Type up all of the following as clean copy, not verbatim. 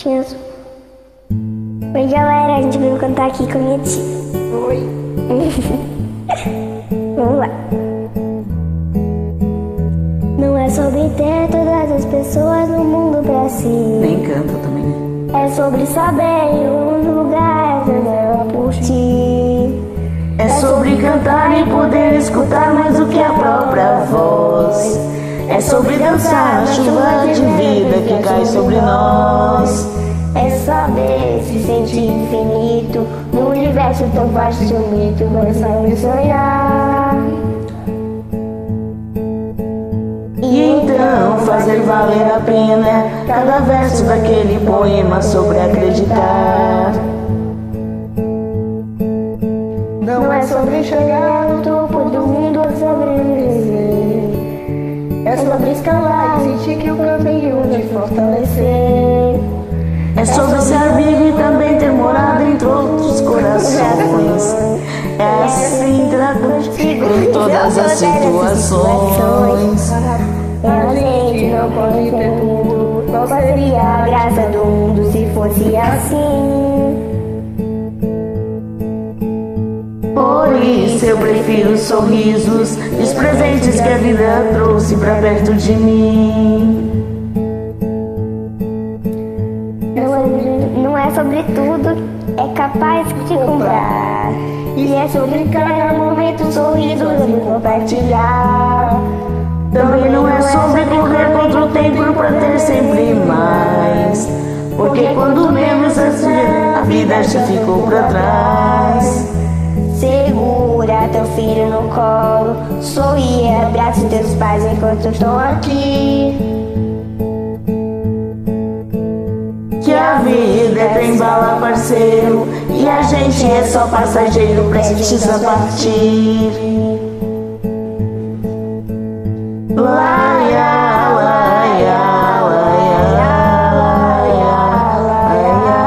Penso. Oi, galera, a gente veio cantar aqui com a minha tia. Oi. Vamos lá. Não é sobre ter todas as pessoas no mundo pra si. Nem canta também, né? É sobre saber em um lugar ela por ti. É sobre cantar e poder escutar mais do que a própria voz. É sobre dançar na chuva de vida que cai sobre nós. É saber se sentir infinito no universo tão vasto e mito. Nós sabemos sonhar. E então fazer valer a pena cada verso daquele poema sobre acreditar. Não é sobre chegar no topo do mundo ou sobreviver. É sobre escalar e sentir que o caminho de fortalecer. É sobre ser vivo e também ter morado entre outros corações. É assim tratar contigo em todas as situações. A gente não pode ter tudo. Qual seria a graça do mundo se fosse assim? Por isso eu prefiro os sorrisos e os presentes que a vida trouxe pra perto de mim. Não é sobre tudo, é capaz de comprar. E é sobre cada momento sorrisos e compartilhar. Também não é sobre correr contra o tempo pra ter sempre mais. Porque quando menos a vida já ficou pra trás. Segura teu filho no colo, sorri e abraça teus pais enquanto estão aqui. Que a vida é trem-bala, parceiro, e a gente é só passageiro prestes a partir. Laia, laia, laia, laia, laia.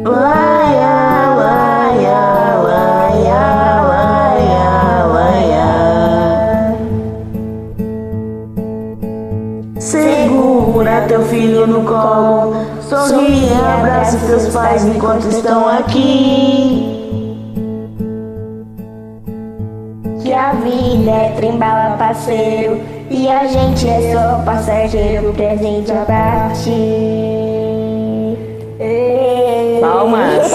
Laia, laia, laia, laia, laia. Segura teu filho no colo, sorri e abraça teus pais enquanto estão aqui. Que a vida é trem-bala, parceiro, e a gente é só passageiro presente a partir. Palmas.